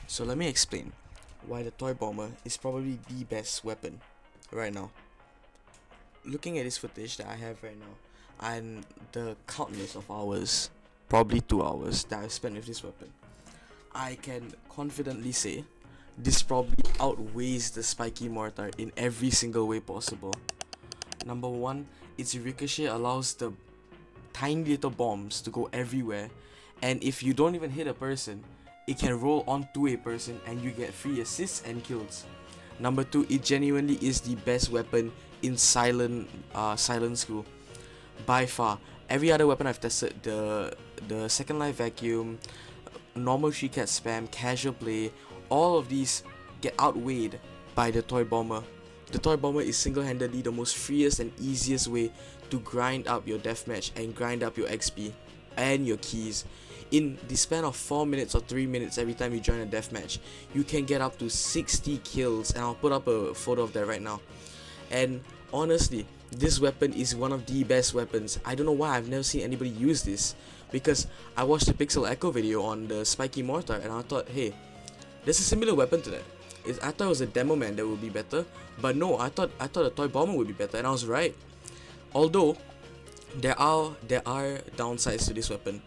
So let me explain why the toy bomber is probably the best weapon right now. Looking at this footage that I have right now and the countless of hours, probably 2 hours that I've spent with this weapon, I can confidently say this probably outweighs the spiky mortar in every single way possible. Number one, its ricochet allows the tiny little bombs to go everywhere, and if you don't even hit a person, it can roll onto a person and you get free assists and kills. Number two, it genuinely is the best weapon in silent school by far. Every other weapon I've tested, the second life vacuum, normal 3-cat spam, casual play, all of these get outweighed by the toy bomber. The toy bomber is single-handedly the most freest and easiest way to grind up your deathmatch and grind up your XP and your keys. In the span of 4 minutes or 3 minutes every time you join a deathmatch, you can get up to 60 kills, and I'll put up a photo of that right now. And honestly, this weapon is one of the best weapons. I don't know why I've never seen anybody use this, because I watched the Pixel Echo video on the spiky mortar and I thought, hey, there's a similar weapon to that. I thought it was a demo man that would be better, but no, I thought a toy bomber would be better, and I was right. Although there are downsides to this weapon.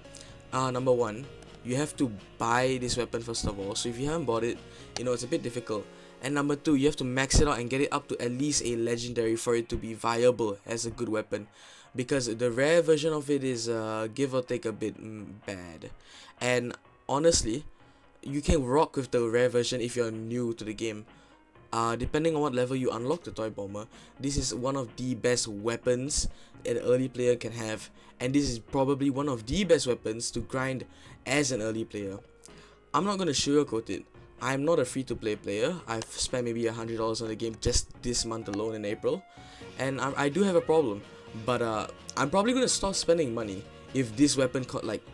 Number one, you have to buy this weapon first of all. So if you haven't bought it, it's a bit difficult. And number two, you have to max it out and get it up to at least a legendary for it to be viable as a good weapon, because the rare version of it is give or take a bit bad. And honestly, you can rock with the rare version if you're new to the game. Depending on what level you unlock the toy bomber, this is one of the best weapons an early player can have, and this is probably one of the best weapons to grind as an early player. I'm not gonna sugarcoat it. I'm not a free-to-play player. I've spent maybe $100 on the game just this month alone in April, and I do have a problem. But I'm probably gonna stop spending money if this weapon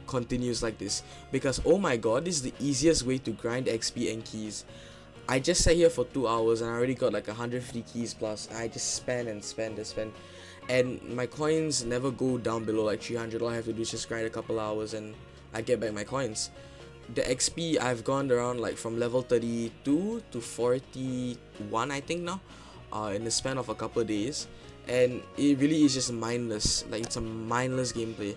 continues like this, because oh my god, this is the easiest way to grind XP and keys. I just sat here for 2 hours and I already got like 150 keys plus. I just spend and spend and spend, and my coins never go down below like 300. All I have to do is just grind a couple hours and I get back my coins. The XP, I've gone around like from level 32 to 41 I think now, in the span of a couple of days, and it really is just mindless. Like, it's a mindless gameplay,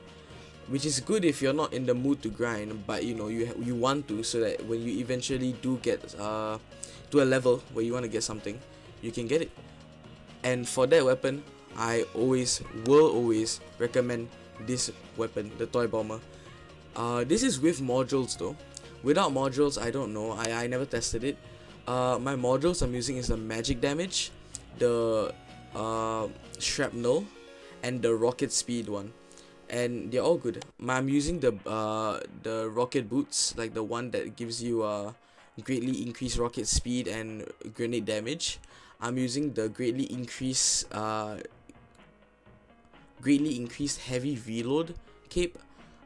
which is good if you're not in the mood to grind, but you want to, so that when you eventually do get to a level where you want to get something, you can get it. And for that weapon, I will always recommend this weapon, the toy bomber. This is with modules though. Without modules, I don't know. I never tested it. My modules I'm using is the magic damage, the shrapnel, and the rocket speed one, and they're all good. I'm using the rocket boots, like the one that gives you greatly increased rocket speed and grenade damage. I'm using the greatly increased heavy reload cape.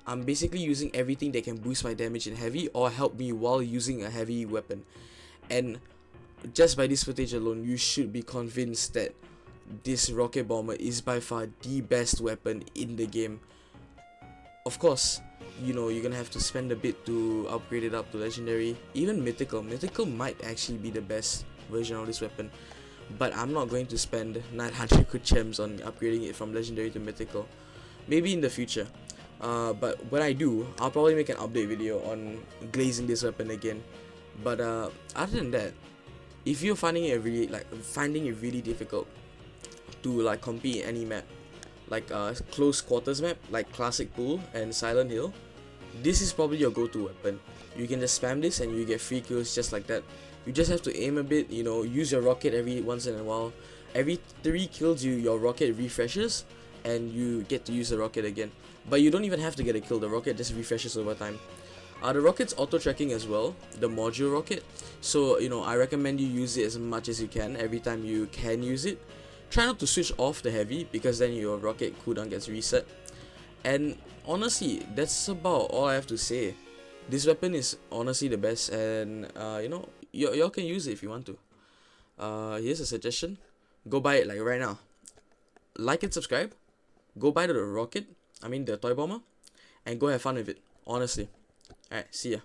I'm basically using everything that can boost my damage in heavy or help me while using a heavy weapon. And just by this footage alone, you should be convinced that this rocket bomber is by far the best weapon in the game. Of course, you're gonna have to spend a bit to upgrade it up to legendary, even mythical. Mythical might actually be the best version of this weapon, but I'm not going to spend 900 good gems on upgrading it from legendary to mythical. Maybe in the future, but when I do, I'll probably make an update video on glazing this weapon again. But other than that, if you're finding it really difficult to compete in any map, like close quarters map like classic pool and silent hill, this is probably your go-to weapon. You can just spam this and you get free kills just like that. You just have to aim a bit, use your rocket every once in a while. Every 3 kills your rocket refreshes and you get to use the rocket again. But you don't even have to get a kill, the rocket just refreshes over time. The rocket's auto tracking as well, the module rocket. So I recommend you use it as much as you can every time you can use it. Try not to switch off the heavy, because then your rocket cooldown gets reset. And honestly, that's about all I have to say. This weapon is honestly the best, and y'all can use it if you want to. Here's a suggestion: go buy it like right now. Like and subscribe. Go buy the toy bomber, and go have fun with it. Honestly. Alright, see ya.